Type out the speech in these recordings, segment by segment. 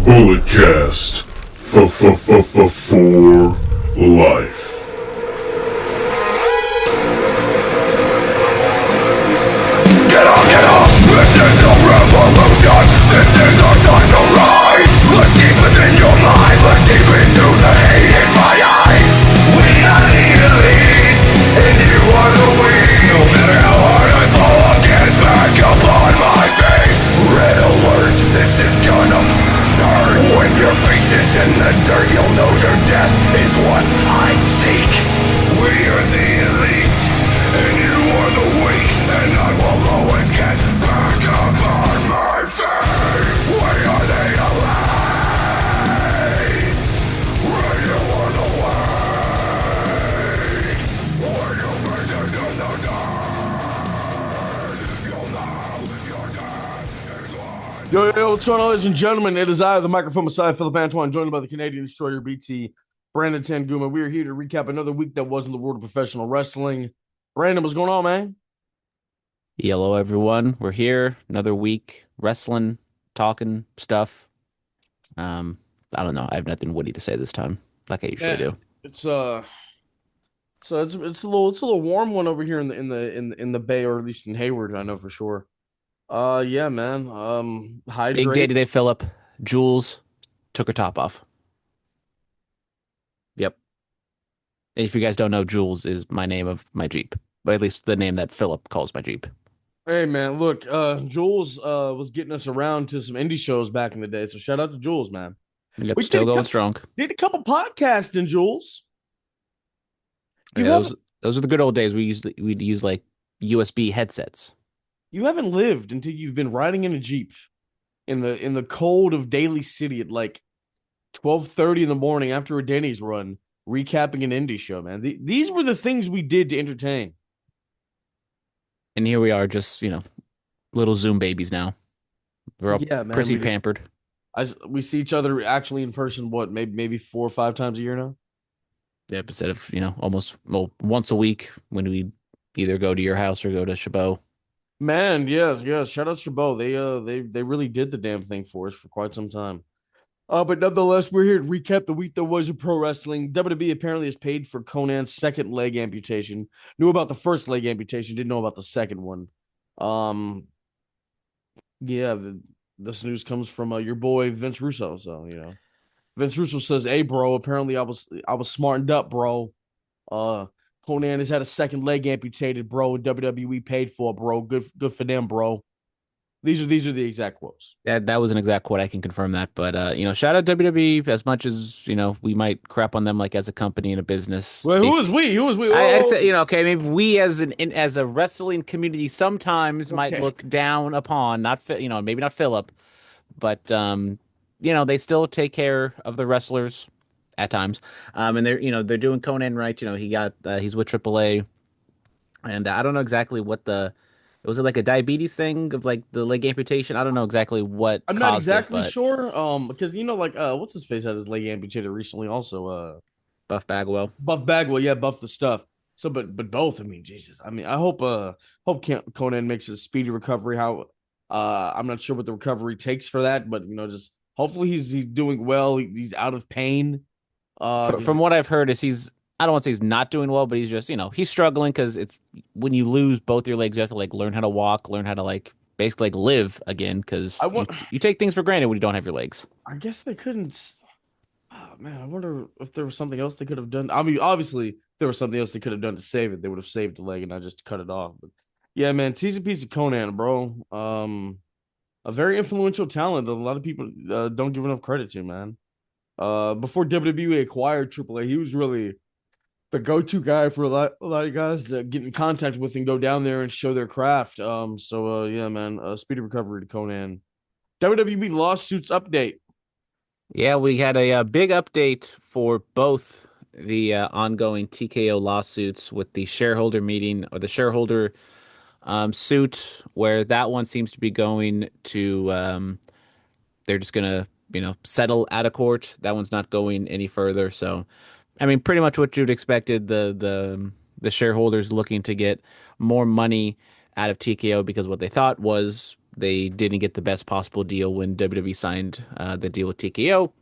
Bulletcast for life. Get up! This is a revolution! This is our time to rise! Look deep within your mind, look deep into the hate in my eyes! We are the elite, and you are the weak! No matter how hard I fall, I'll get back up on my feet! Red alert, this is gonna hurt! When your face is in the dirt, you'll know your death is what I seek! We are the elite, and you are the weak! And I will always get back up on my feet. Why are they alive? When you are the weak. When your face is in the dirt, you'll know your death is what. Yo, what's going on, ladies and gentlemen? It is I, the microphone Messiah, Phillip Brandon, joined by the Canadian Destroyer BT, Brandon Tanguma. We are here to recap another week that was in the world of professional wrestling. Brandon, what's going on, man? Hello, everyone. We're here. Another week. Wrestling, talking stuff. I don't know. I have nothing witty to say this time, like I usually do. It's a little warm one over here in the Bay, or at least in Hayward, I know for sure. Yeah, man. Hydrate. Big day today, Phillip. Jules took her top off. Yep. And if you guys don't know, Jules is my name of my Jeep, but at least the name that Phillip calls my Jeep. Hey, man, look, Jules was getting us around to some indie shows back in the day, so shout out to Jules, man. Yep, We still did a going couple- strong. Did a couple podcasts in Jules. You Yeah, haven't- those are the good old days. We'd use like USB headsets. You haven't lived until you've been riding in a Jeep in the cold of Daly City at like 12:30 in the morning after a Denny's run, recapping an indie show, man. These were the things we did to entertain. And here we are, just, little Zoom babies now. We're all Yeah, man, pretty we did. pampered. We see each other actually in person, what, maybe 4 or 5 times a year now? Yep, instead of, almost once a week when we either go to your house or go to Chabot. Man, yeah. Shout out to Chabot. They really did the damn thing for us for quite some time. But nonetheless, we're here to recap the week that was in pro wrestling. WWE apparently has paid for Conan's second leg amputation. Knew about the first leg amputation, didn't know about the second one. Yeah, this news comes from your boy Vince Russo. So Vince Russo says, "Hey, bro, apparently I was smartened up, bro. Conan has had a second leg amputated, bro. And WWE paid for it, bro. Good for them, bro." These are the exact quotes. That was an exact quote. I can confirm that. But shout out WWE. As much as we might crap on them like as a company and a business. Well, who was we? I said okay, maybe we as a wrestling community sometimes might look down upon maybe not Phillip, but they still take care of the wrestlers at times. And they're doing Conan right. He's with AAA, and I don't know exactly what was it like a diabetes thing of like the leg amputation? I don't know exactly what I'm caused not exactly it, but sure. Because what's his face had his leg amputated recently also. Buff Bagwell. Buff Bagwell, yeah, Buff the Stuff. So but both, I mean, Jesus. I mean, I hope Conan makes a speedy recovery. I'm not sure what the recovery takes for that, but just hopefully he's doing well. He's out of pain. From what I've heard is I don't want to say he's not doing well, but he's just, he's struggling because it's when you lose both your legs, you have to like learn how to walk, learn how to like basically like live again because you take things for granted when you don't have your legs. I guess they couldn't. Oh, man, I wonder if there was something else they could have done. I mean, obviously, if there was something else they could have done to save it, they would have saved the leg and not just cut it off. But yeah, man, he's a piece of Conan, bro. A very influential talent that a lot of people don't give enough credit to, man. Before WWE acquired AAA, he was really the go-to guy for a lot of guys to get in contact with and go down there and show their craft. Yeah, man, speedy recovery to Conan. WWE lawsuits update. Yeah, we had a big update for both the ongoing TKO lawsuits with the shareholder meeting or the shareholder suit, where that one seems to be going to they're just gonna settle out of court. That one's not going any further. So, I mean, pretty much what you'd expected. The shareholders looking to get more money out of TKO because what they thought was they didn't get the best possible deal when WWE signed the deal with TKO.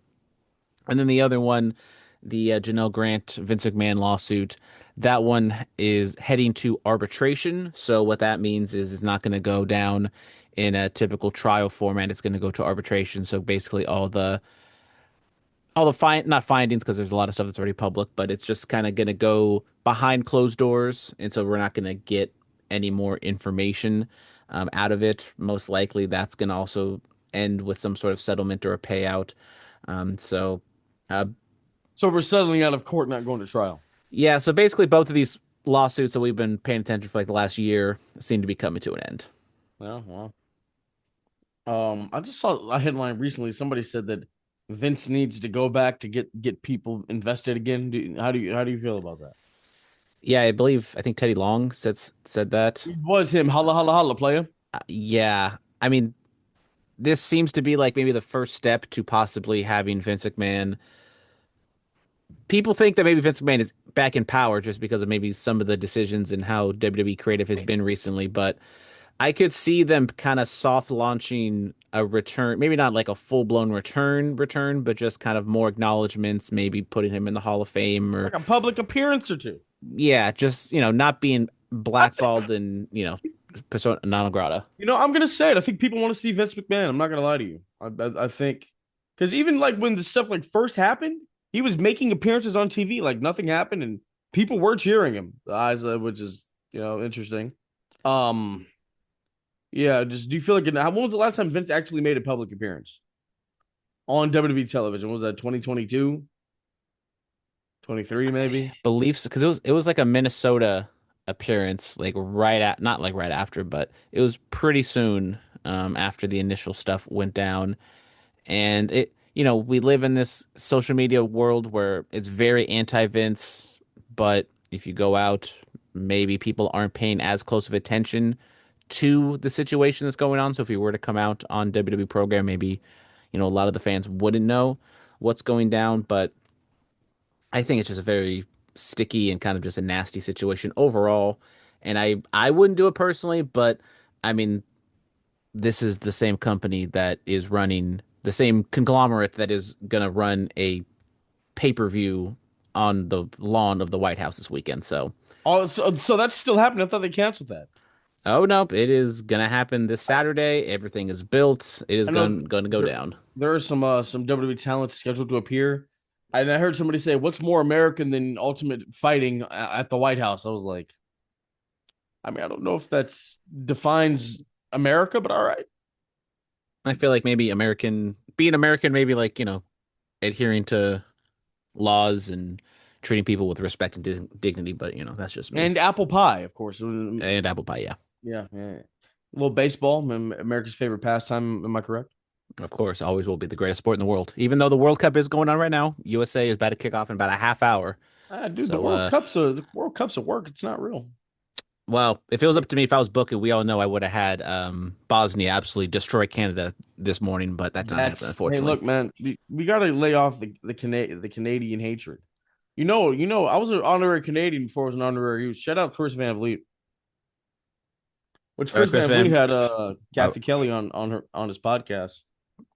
And then the other one, the Janelle Grant Vince McMahon lawsuit, that one is heading to arbitration. So what that means is it's not going to go down in a typical trial format. It's going to go to arbitration. So basically all the not findings, because there's a lot of stuff that's already public, but it's just kind of going to go behind closed doors, and so we're not going to get any more information out of it. Most likely that's going to also end with some sort of settlement or a payout. So uh, So we're settling out of court, not going to trial. yeah, so basically both of these lawsuits that we've been paying attention for like the last year seem to be coming to an end. Yeah, well. I just saw a headline recently. Somebody said that Vince needs to go back to get people invested again. How do you feel about that? Yeah, I think Teddy Long said that. It was him. Holla holla holla, player. Yeah, I mean, this seems to be like maybe the first step to possibly having Vince McMahon. People think that maybe Vince McMahon is back in power just because of maybe some of the decisions and how WWE creative has been recently, but I could see them kind of soft launching a return, maybe not like a full-blown return, but just kind of more acknowledgments, maybe putting him in the Hall of Fame or Like a public appearance or two. yeah, just, not being I think, blackballed and, persona non grata. I'm gonna say it. I think people want to see Vince McMahon. I'm not gonna lie to you. I think because even like when the stuff like first happened, he was making appearances on TV like nothing happened, and people were cheering him. Which is interesting. Um, yeah. Just do you feel like when was the last time Vince actually made a public appearance on WWE television? What was that 2022, 23 maybe? Beliefs, because it was like a Minnesota appearance, like right at not like right after, but it was pretty soon after the initial stuff went down. And we live in this social media world where it's very anti-Vince, but if you go out, maybe people aren't paying as close of attention to the situation that's going on. So if you were to come out on WWE program, maybe, a lot of the fans wouldn't know what's going down. But I think it's just a very sticky and kind of just a nasty situation overall. And I wouldn't do it personally, but I mean, this is the same company that is running the same conglomerate that is going to run a pay-per-view on the lawn of the White House this weekend. So, Oh, so that's still happening. I thought they canceled that. oh nope, it is going to happen this Saturday. Everything is built. It is I know going to go there down. there are some WWE talents scheduled to appear, and I heard somebody say, "What's more American than Ultimate Fighting at the White House?" I was like, I mean, I don't know if that's defines America, but all right. I feel like maybe being American, maybe like, adhering to laws and treating people with respect and dignity, but that's just me. And apple pie, of course. And apple pie, yeah. Yeah, yeah. A little baseball, America's favorite pastime. Am I correct? Of course, always will be the greatest sport in the world. Even though the World Cup is going on right now, USA is about to kick off in about a half hour. Dude, So, the World Cup's a work. It's not real. well, if it was up to me, if I was booking, we all know I would have had Bosnia absolutely destroy Canada this morning, but that didn't happen, Hey, unfortunately. look, man, we got to lay off the Canadian hatred. I was an honorary Canadian before I was an honorary youth. Shout out Chris Van Vliet. Which Chris Chris Van Vliet Van, had uh, Kathy Kelly on his podcast.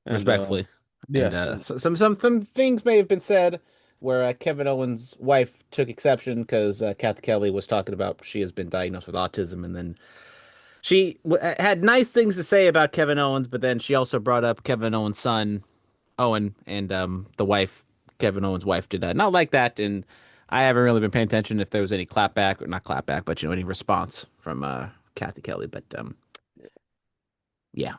And respectfully. And yes, some things may have been said where Kevin Owens' wife took exception because Kathy Kelly was talking about she has been diagnosed with autism, and then she had nice things to say about Kevin Owens, but then she also brought up Kevin Owens' son, Owen, and the wife, Kevin Owens' wife, did not like that, and I haven't really been paying attention if there was any clapback or not clapback, but any response from Kathy Kelly. But yeah.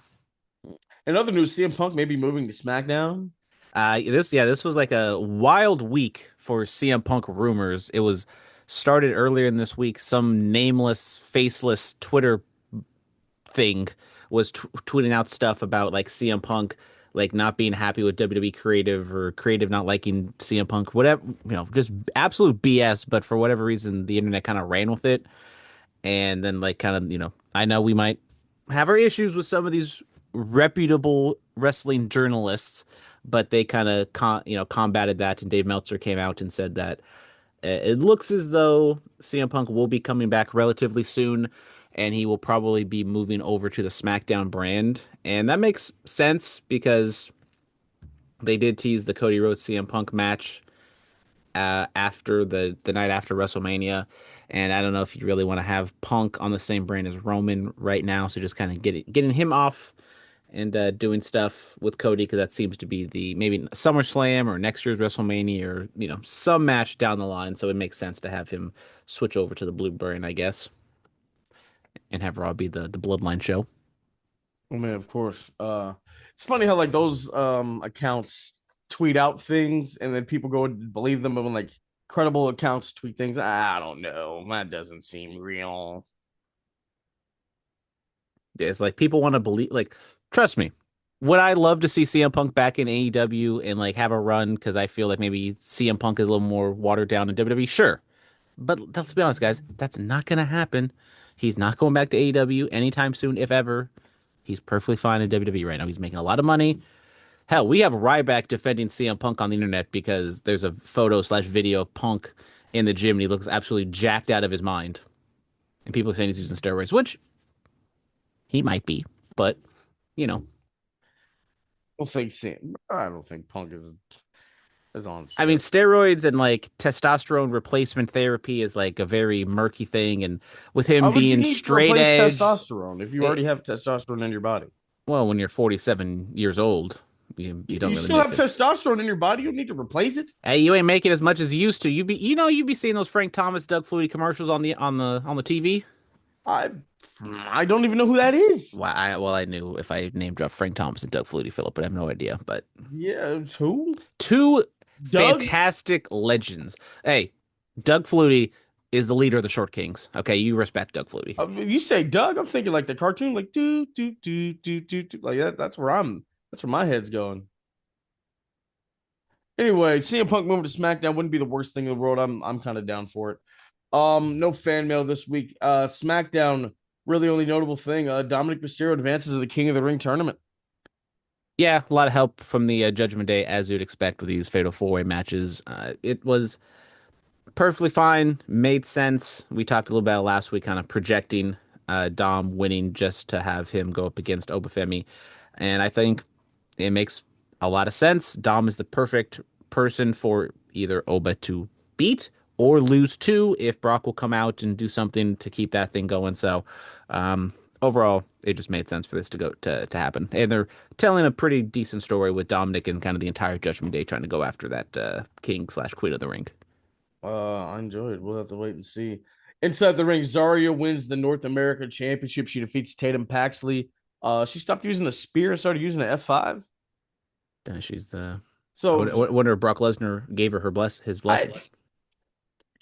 in other news, CM Punk may be moving to SmackDown. This was like a wild week for CM Punk rumors. It was started earlier in this week. Some nameless, faceless Twitter thing was tweeting out stuff about like CM Punk like not being happy with WWE creative or creative not liking CM Punk, whatever, just absolute BS. But for whatever reason, the internet kind of ran with it. And then like kind of, I know we might have our issues with some of these reputable wrestling journalists, but they kind of combated that. And Dave Meltzer came out and said that it looks as though CM Punk will be coming back relatively soon. and he will probably be moving over to the SmackDown brand. And that makes sense because they did tease the Cody Rhodes CM Punk match after the night after WrestleMania. And I don't know if you really want to have Punk on the same brand as Roman right now. So just kind of getting him off and doing stuff with Cody because that seems to be the maybe SummerSlam or next year's WrestleMania or some match down the line. So it makes sense to have him switch over to the blue brand, I guess, and have Raw be the Bloodline show. I mean, of course. It's funny how like those accounts tweet out things and then people go and believe them, but when like credible accounts tweet things, I don't know, that doesn't seem real. It's like people want to believe, like, trust me. Would I love to see CM Punk back in AEW and like have a run because I feel like maybe CM Punk is a little more watered down in WWE? Sure. But let's be honest, guys, that's not going to happen. He's not going back to AEW anytime soon, if ever. He's perfectly fine in WWE right now. He's making a lot of money. Hell, we have Ryback defending CM Punk on the internet because there's a photo slash video of Punk in the gym and he looks absolutely jacked out of his mind. And people are saying he's using steroids, which he might be, but you know. I don't think Punk is on I mean, steroids. steroids and like testosterone replacement therapy is like a very murky thing, and with him Why would you being need to straight replace edge, testosterone if you it, already have testosterone in your body? well, when you're 47 years old, you don't You really still need have to. testosterone in your body. You don't need to replace it. Hey, you ain't making as much as you used to. You'd be seeing those Frank Thomas, Doug Flutie commercials on the TV. I I don't even know who that is. I knew if I name dropped Frank Thomas and Doug Flutie, Philip, but I have no idea. But Yeah, who? two Doug? fantastic legends. Hey, Doug Flutie is the leader of the Short Kings. Okay, you respect Doug Flutie. You say Doug, I'm thinking like the cartoon, like do like that. That's where my head's going. Anyway, CM Punk moving to SmackDown wouldn't be the worst thing in the world. I'm kind of down for it. No fan mail this week. SmackDown, really only notable thing. Dominic Mysterio advances to the King of the Ring tournament. Yeah, a lot of help from the Judgment Day, as you'd expect with these Fatal 4-Way matches. It was perfectly fine, made sense. We talked a little about it last week, kind of projecting Dom winning just to have him go up against Obafemi. And I think it makes a lot of sense. Dom is the perfect person for either Oba to beat or lose to if Brock will come out and do something to keep that thing going. So, overall, it just made sense for this to go to happen. And they're telling a pretty decent story with Dominic and kind of the entire Judgment Day trying to go after that king slash queen of the ring. I enjoyed. We'll have to wait and see. Inside the ring, Zarya wins the North America Championship. She defeats Tatum Paxley. She stopped using the spear and started using the F5. She's the. I So wonder if Brock Lesnar gave her his blessing.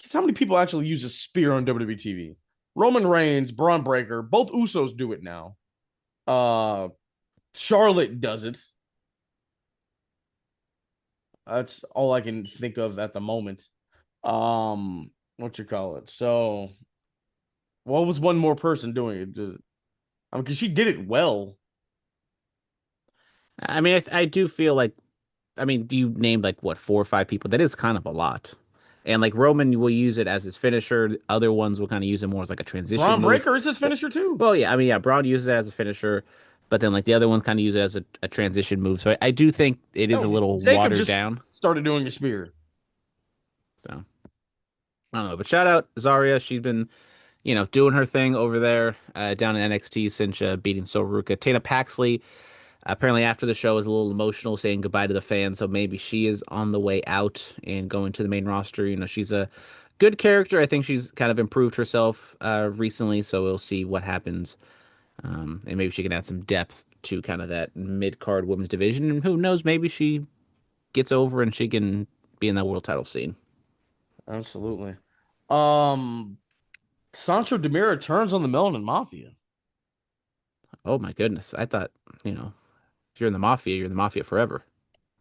Guess how many people actually use a spear on WWE TV? Roman Reigns, Braun Breaker, both Usos do it now. Uh, Charlotte does it. That's all I can think of at the moment. What you call it? So, what was one more person doing it? I mean, because she did it well. I mean, I do feel like, I mean, you named like what 4 or 5 people. That is kind of a lot. And like Roman will use it as his finisher. Other ones will kind of use it more as like a transition Braun move. Breaker is his finisher too. Well, yeah, I mean, yeah, Braun uses it as a finisher, but then like the other ones kind of use it as a transition move. So I do think it is No, a little Jacob watered just down. started doing a spear. So I don't know, but shout out Zarya. She's been, doing her thing over there down in NXT since beating Soruka. Tana Paxley apparently after the show was a little emotional, saying goodbye to the fans. So maybe she is on the way out and going to the main roster. She's a good character. I think she's kind of improved herself recently. So we'll see what happens. And maybe she can add some depth to kind of that mid card women's division. And who knows, maybe she gets over and she can be in that world title scene. Absolutely. Um, Sancho Demira turns on the Melanin Mafia. Oh my goodness. I thought, if you're in the mafia, you're in the mafia forever.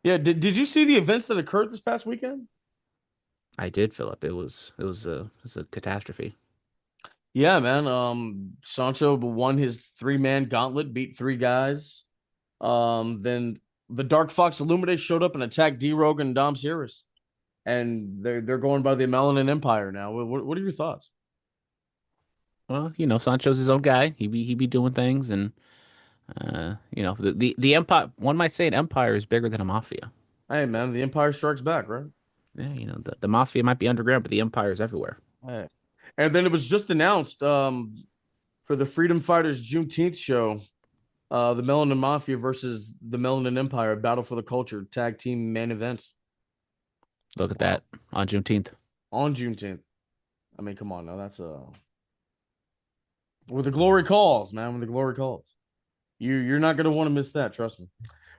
Yeah, did you see the events that occurred this past weekend? I did, Philip. It was a catastrophe. Yeah, man. Sancho won his 3-man gauntlet, beat 3 guys. Then the Dark Fox Illuminate showed up and attacked D Rogue and Dom Cirrus, and they're going by the Melanin Empire now. What are your thoughts? Well, Sancho's his own guy. He be doing things, and the empire. One might say an empire is bigger than a mafia. Hey, man, the Empire Strikes Back, right? Yeah, the mafia might be underground, but the empire is everywhere. Hey. And then it was just announced for the Freedom Fighters Juneteenth show, the Melanin Mafia versus the Melanin Empire, Battle for the Culture tag team main event. Look at Wow. that on Juneteenth. On Juneteenth. I mean, come on now. That's where the glory calls, man. When the glory calls. You're not gonna want to miss that, trust me.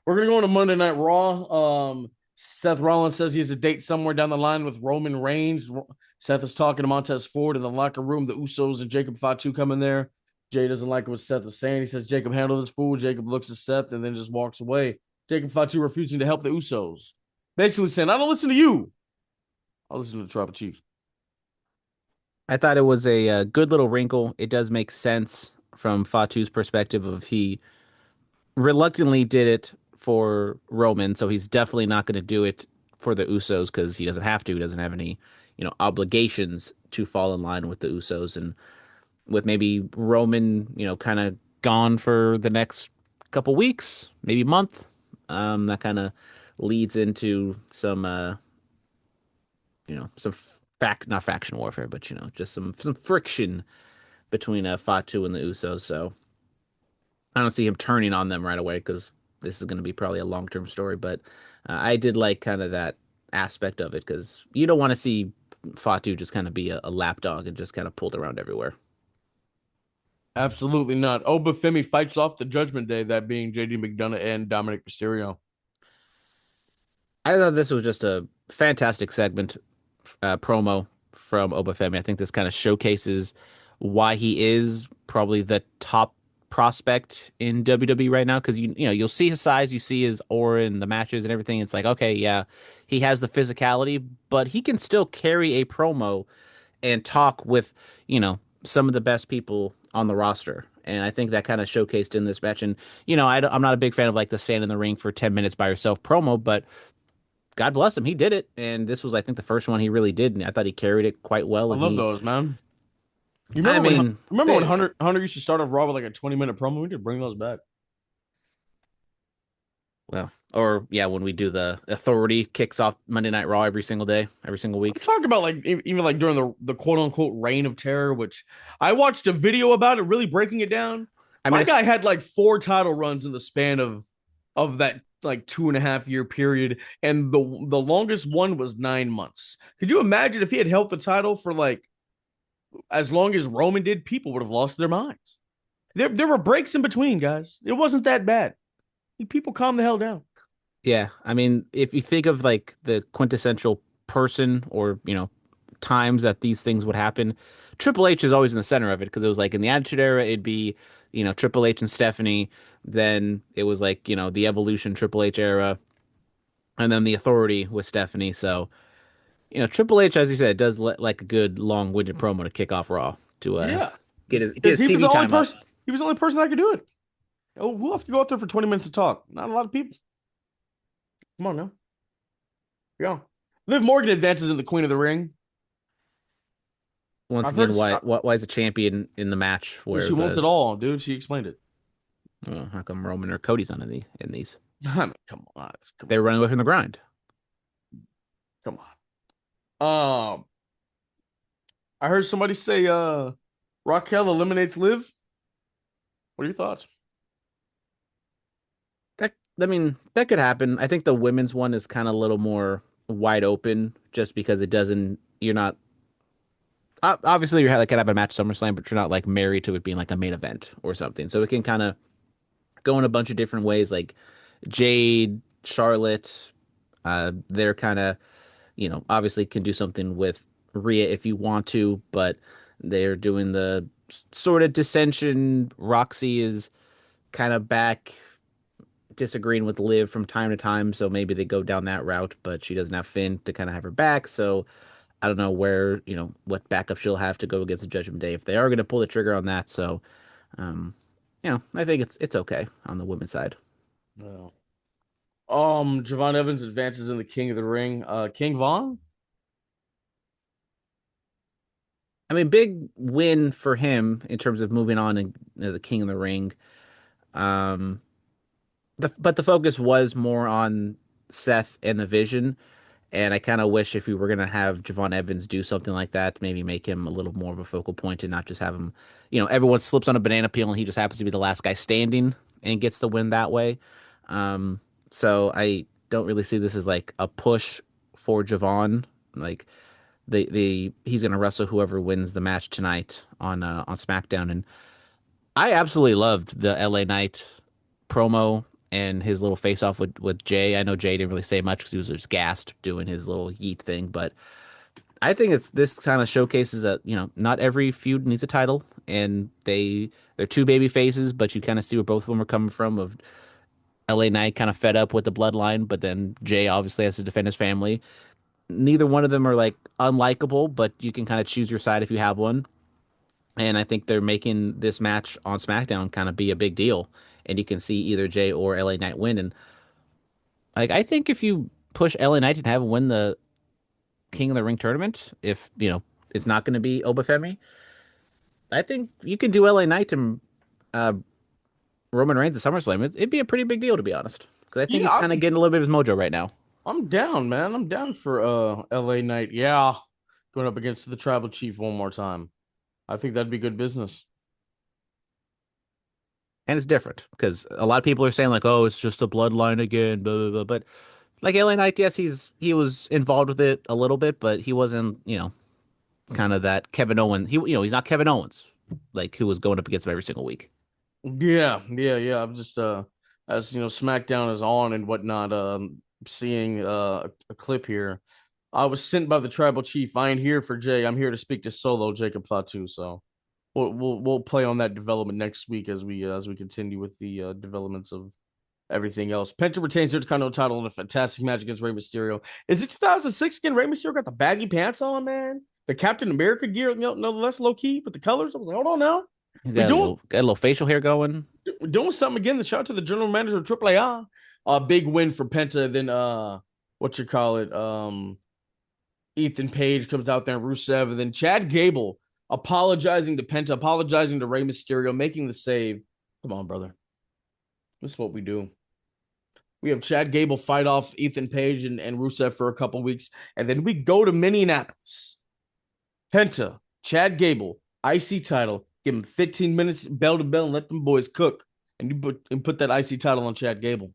We're gonna go into Monday Night Raw. Seth Rollins says he has a date somewhere down the line with Roman Reigns. Seth is talking to Montez Ford in the locker room. The Usos and Jacob Fatu come in there. Jay doesn't like what Seth is saying. He says, Jacob, handle this fool. Jacob looks at Seth and then just walks away. Jacob Fatu refusing to help the Usos. Basically saying, I don't listen to you. I'll listen to the Tribal Chief. I thought it was a, good little wrinkle. It does make sense from Fatu's perspective of he reluctantly did it for Roman, so he's definitely not going to do it for the Usos because he doesn't have to. He doesn't have any, obligations to fall in line with the Usos. And with maybe Roman, kind of gone for the next couple weeks, maybe month, that kind of leads into some, some not faction warfare, but just some friction between Fatu and the Usos. So I don't see him turning on them right away because this is going to be probably a long-term story. But I did like kind of that aspect of it because you don't want to see Fatu just kind of be a lapdog and just kind of pulled around everywhere. Absolutely not. Obafemi fights off the Judgment Day, that being JD McDonough and Dominic Mysterio. I thought this was just a fantastic segment, promo from Obafemi. I think this kind of showcases why he is probably the top prospect in WWE right now. Because you'll see his size, you see his aura in the matches and everything. It's like, okay, yeah, he has the physicality, but he can still carry a promo and talk with some of the best people on the roster. And I think that kind of showcased in this match. And I'm not a big fan of like the stand in the ring for 10 minutes by yourself promo, but God bless him, he did it. And this was, I think, the first one he really did, and I thought he carried it quite well. I And love he, those, man. You I mean, remember when Hunter used to start off Raw with like a 20-minute promo? We need to bring those back. well, or yeah, when we do the Authority kicks off Monday Night Raw every single day, every single I'm week. talking about like even like during the quote unquote reign of terror, which I watched a video about it, really breaking it down. I mean, My guy had like 4 title runs in the span of that like 2.5 year period, and the longest one was 9 months. Could you imagine if he had held the title for like as long as Roman did? People would have lost their minds. There were breaks in between, guys. It wasn't that bad. People calm the hell down. yeah, I mean, if you think of like the quintessential person or times that these things would happen, Triple H is always in the center of it because it was like in the Attitude Era, it'd be Triple H and Stephanie. Then it was like the Evolution Triple H era, and then the Authority with Stephanie. So Triple H, as you said, does like a good long-winded promo to kick off Raw to Yeah, get because his TV time up. he was the only person that could do it. Oh, we'll have to go out there for 20 minutes to talk. Not a lot of people. Come on now. Yeah. Liv Morgan advances in the Queen of the Ring. Once I've again, heard why is a champion in the match where she wants it all, dude. She explained it. how come Roman or Cody's on in these? I mean, come on. They're running away from the grind. Come on. I heard somebody say Raquel eliminates Liv. What are your thoughts? I mean, that could happen. I think the women's one is kind of a little more wide open just because it doesn't, you're not, obviously you're like, can have a match at SummerSlam, but you're not like married to it being like a main event or something. So it can kind of go in a bunch of different ways. Like Jade, Charlotte, they're kind of, obviously can do something with Rhea if you want to, but they're doing the sort of dissension. Roxy is kind of back disagreeing with Liv from time to time, so maybe they go down that route, but she doesn't have Finn to kind of have her back, so I don't know where, what backup she'll have to go against the Judgment Day if they are going to pull the trigger on that. So, um, I think it's okay on the women's side. No. Javon Evans advances in the King of the Ring. King Von? I mean, big win for him in terms of moving on and the King of the Ring. Um, but the focus was more on Seth and the Vision. And I kind of wish if we were gonna have Javon Evans do something like that, maybe make him a little more of a focal point and not just have him, everyone slips on a banana peel and he just happens to be the last guy standing and gets the win that way. Um, so I don't really see this as like a push for Javon. Like the he's gonna wrestle whoever wins the match tonight on SmackDown, and I absolutely loved the LA Knight promo and his little face off with Jay. I know Jay didn't really say much because he was just gassed doing his little yeet thing, but I think it's this kind of showcases that, not every feud needs a title, and they're two baby faces, but you kind of see where both of them are coming from. Of LA Knight kind of fed up with the bloodline, but then Jay obviously has to defend his family. Neither one of them are like unlikable, but you can kind of choose your side if you have one. And I think they're making this match on SmackDown kind of be a big deal. And you can see either Jay or LA Knight win. And like I think if you push LA Knight and have him win the King of the Ring tournament, if it's not going to be Obafemi, I think you can do LA Knight and uh, Roman Reigns at SummerSlam. It'd be a pretty big deal to be honest, because I think Yeah, he's kind of getting a little bit of his mojo right now. I'm down, man. I'm down for LA Knight. Yeah, going up against the Tribal Chief one more time. I think that'd be good business. And it's different because a lot of people are saying like, "Oh, it's just the bloodline again," blah blah blah. But like LA Knight, yes, he was involved with it a little bit, but he wasn't, kind of that Kevin Owens. He's not Kevin Owens, like who was going up against him every single week. Yeah, yeah, yeah. I'm just as SmackDown is on and whatnot, seeing a clip here. I was sent by the tribal chief. I ain't here for Jay. I'm here to speak to Solo Jacob Fatu. So we'll play on that development next week as we continue with the developments of everything else. Penta retains the Intercontinental title in a fantastic match against Rey Mysterio. Is it 2006 again? Rey Mysterio got the baggy pants on, man. The Captain America gear, no less low key, but the colors. I was like, hold on now. He's We doing got a little facial hair going. we're doing something again. The shout out to the general manager of AAA. Big win for Penta. Then what you call it? Ethan Page comes out there and Rusev, and then Chad Gable apologizing to Penta, apologizing to Rey Mysterio, making the save. Come on, brother. This is what we do. We have Chad Gable fight off Ethan Page and Rusev for a couple weeks, and then we go to Minneapolis. Penta, Chad Gable, IC title. Give him 15 minutes bell to bell and let them boys cook. And you put that IC title on Chad Gable.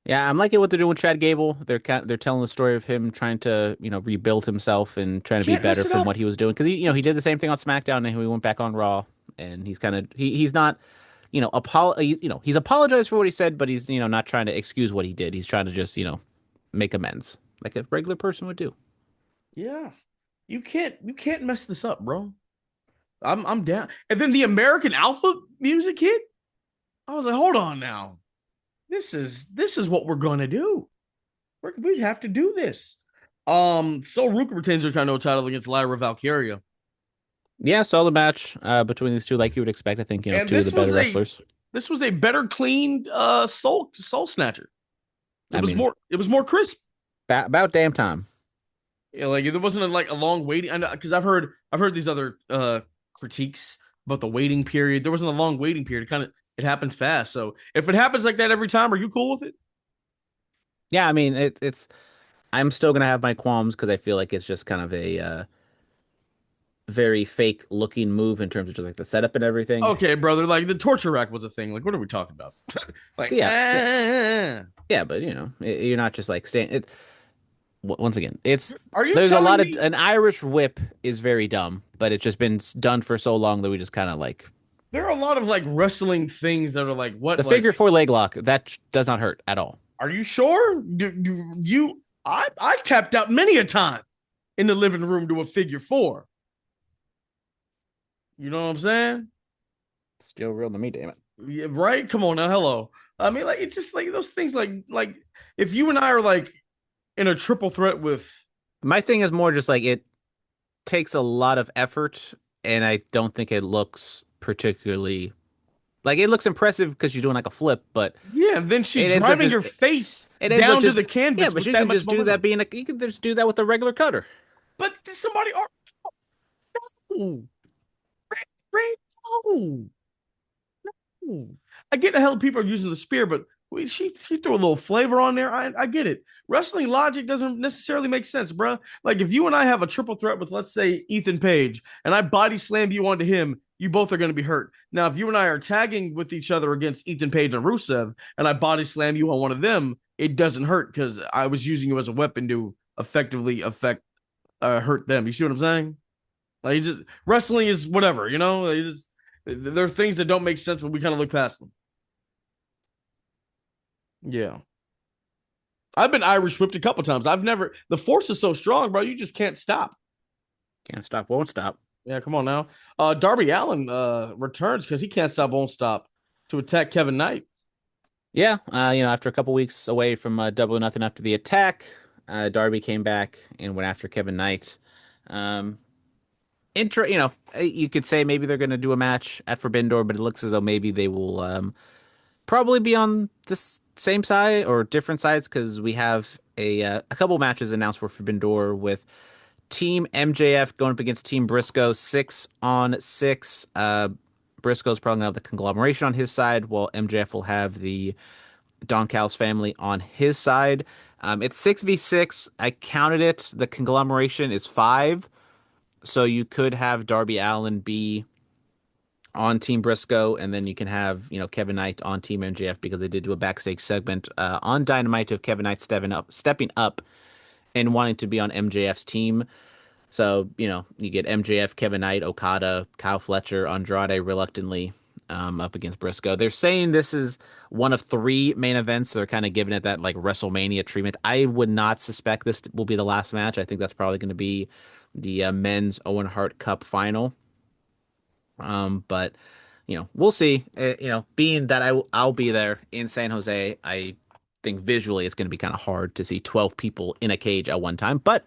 Yeah, I'm liking what they're doing with Chad Gable. They're telling the story of him trying to rebuild himself and trying to be Can't mess better it from up. what he was doing because he did the same thing on SmackDown and he went back on Raw and he's kind of he's not he's apologized for what he said, but he's not trying to excuse what he did. He's trying to just make amends like a regular person would do. Yeah. You can't mess this up, bro. I'm down. And then the American Alpha music hit. I was like, hold on now. This is what we're gonna do. We have to do this. So Ruka retains her kind of title against Lyra Valkyria. Yeah, saw the match between these two like you would expect. I think And two of the better wrestlers. this was a better cleaned soul snatcher. I mean, It was more crisp. about damn time. Yeah, like there wasn't like a long waiting because I've heard these other critiques about the waiting period. There wasn't a long waiting period. It happened fast. So if it happens like that every time, are you cool with it? Yeah, I mean it's. I'm still gonna have my qualms because I feel like it's just kind of a very fake looking move in terms of just like the setup and everything. Okay, brother. Like the torture rack was a thing. Like, what are we talking about? like, Yeah, but you're not just like saying it. Once again, it's are you there's a telling lot of me an Irish whip is very dumb, but it's just been done for so long that we just kind of like there are a lot of like wrestling things that are like what the like figure four leg lock that does not hurt at all. are you sure? I tapped out many a time in the living room to a figure four. You know what I'm saying? Still real to me, damn it. Yeah, right? Come on now, hello. I mean, like it's just like those things like if you and I are like in a triple threat with My thing is more just like it takes a lot of effort, and I don't think it looks particularly like it looks impressive because you're doing like a flip, but yeah, and then it she's ends up driving just your face it ends up down to just the yeah, canvas but with you that can much just do that momentum. being you can just do that with a regular cutter. But somebody No, Ray, no. I get the hell people are using the spear, but she threw a little flavor on there. I get it. Wrestling logic doesn't necessarily make sense, bro. Like if you and I have a triple threat with, let's say, Ethan Page, and I body slam you onto him, you both are going to be hurt. Now, if you and I are tagging with each other against Ethan Page and Rusev, and I body slam you on one of them, it doesn't hurt because I was using you as a weapon to effectively hurt them. You see what I'm saying? Like just wrestling is whatever, you know. There are things that don't make sense, but we kind of look past them. Yeah. I've been Irish whipped a couple times. I've never. The force is so strong, bro. You just can't stop. Can't stop, won't stop. Yeah, come on now. Darby Allin returns because he can't stop, won't stop to attack Kevin Knight. Yeah, after a couple weeks away from Double or Nothing after the attack, Darby came back and went after Kevin Knight. Um, you could say maybe they're going to do a match at Forbidden Door, but it looks as though maybe they will probably be on the same side or different sides because we have a couple matches announced for Forbidden Door with Team MJF going up against Team Briscoe, 6-on-6. Briscoe's probably gonna have the conglomeration on his side, while MJF will have the Don Callis family on his side. It's 6v6. I counted it. The conglomeration is 5. So you could have Darby Allin be on Team Briscoe, and then you can have, Kevin Knight on Team MJF because they did do a backstage segment on Dynamite of Kevin Knight stepping up and wanting to be on MJF's team. So, you get MJF, Kevin Knight, Okada, Kyle Fletcher, Andrade reluctantly up against Briscoe. They're saying this is one of 3 main events. So they're kind of giving it that like WrestleMania treatment. I would not suspect this will be the last match. I think that's probably going to be the men's Owen Hart Cup final. But we'll see. Being that I'll be there in San Jose, I think visually it's going to be kind of hard to see 12 people in a cage at one time. But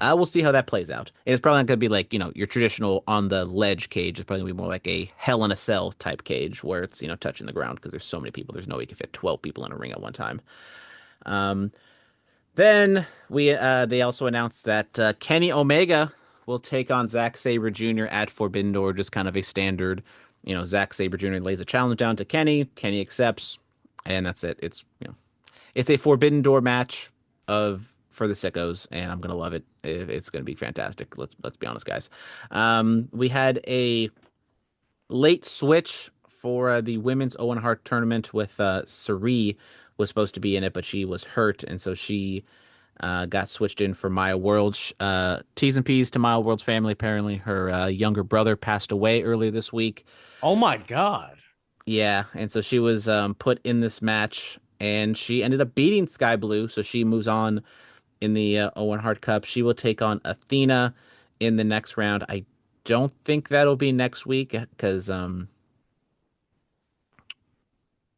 we'll see how that plays out. And it's probably not going to be like, your traditional on the ledge cage. It's probably going to be more like a Hell in a Cell type cage where it's, touching the ground because there's so many people. There's no way you can fit 12 people in a ring at one time. Then they also announced that Kenny Omega will take on Zack Sabre Jr. at Forbidden Door, just kind of a standard. Zack Sabre Jr. lays a challenge down to Kenny. Kenny accepts, and that's it. It's a Forbidden Door match for the sickos, and I'm gonna love it. It's gonna be fantastic. Let's be honest, guys. We had a late switch for the women's Owen Hart tournament with Sari was supposed to be in it, but she was hurt, and so she got switched in for Maya World. T's and P's to Maya World's family. Apparently, her younger brother passed away earlier this week. Oh my God. Yeah, and so she was put in this match, and she ended up beating Sky Blue, so she moves on in the Owen Hart Cup. She will take on Athena in the next round. I don't think that'll be next week because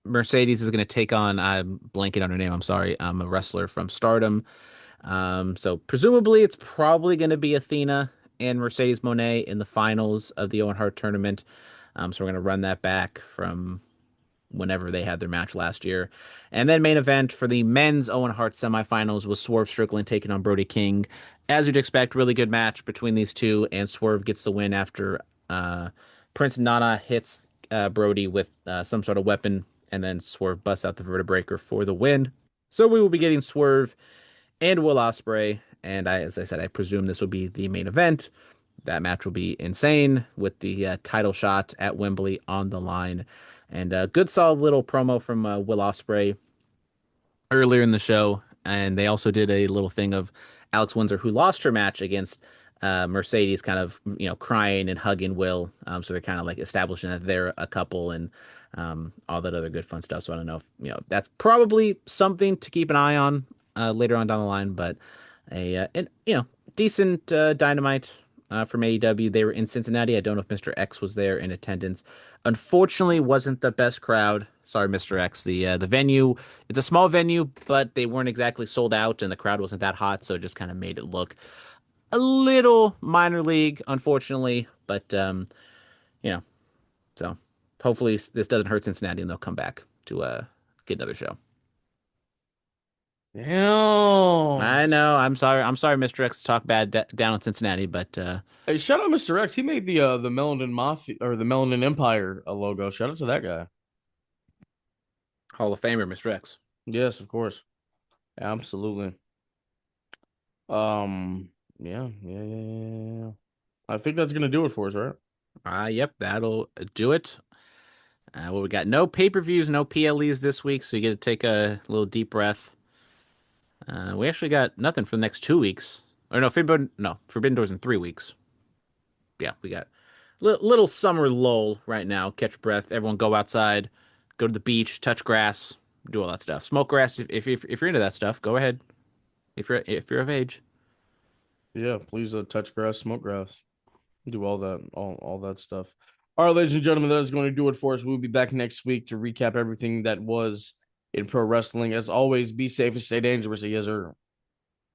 Mercedes is going to take on, I'm blanking on her name, I'm sorry, a wrestler from Stardom. So presumably it's probably going to be Athena and Mercedes Moné in the finals of the Owen Hart tournament. So we're going to run that back from whenever they had their match last year. And then main event for the men's Owen Hart semifinals was Swerve Strickland taking on Brody King. As you'd expect, really good match between these two, and Swerve gets the win after Prince Nana hits Brody with some sort of weapon, and then Swerve busts out the Vertebreaker for the win. So we will be getting Swerve and Will Ospreay, and as I said, I presume this will be the main event. That match will be insane with the title shot at Wembley on the line. And a good solid little promo from Will Ospreay earlier in the show. And they also did a little thing of Alex Windsor, who lost her match against Mercedes, kind of, crying and hugging Will. So they're kind of like establishing that they're a couple and all that other good fun stuff. So I don't know if, that's probably something to keep an eye on later on down the line, but decent Dynamite from AEW. They were in Cincinnati. I don't know if Mr. X was there in attendance. Unfortunately, wasn't the best crowd. Sorry, Mr. X. The venue, it's a small venue, but they weren't exactly sold out, and the crowd wasn't that hot, so it just kind of made it look a little minor league, unfortunately. But so hopefully this doesn't hurt Cincinnati, and they'll come back to get another show. Damn. I know. I'm sorry. I'm sorry, Mr. X, to talk bad down in Cincinnati, but Hey, shout out Mr. X. He made the Melanin Mafia or the Melanin Empire logo. Shout out to that guy. Hall of Famer, Mr. X. Yes, of course. Absolutely. Yeah. I think that's gonna do it for us, right? Yep, that'll do it. Well, we got no pay-per-views, no PLEs this week, so you get to take a little deep breath. We actually got nothing for the next 2 weeks. Or Forbidden Doors in 3 weeks. Yeah, we got little summer lull right now. Catch breath. Everyone go outside, go to the beach, touch grass, do all that stuff. Smoke grass if you're into that stuff. Go ahead. If you're of age. Yeah, please touch grass, smoke grass, do all that, all that stuff. All right, ladies and gentlemen, that is going to do it for us. We'll be back next week to recap everything that was in pro wrestling. As always, be safe and stay dangerous. Yes, sir.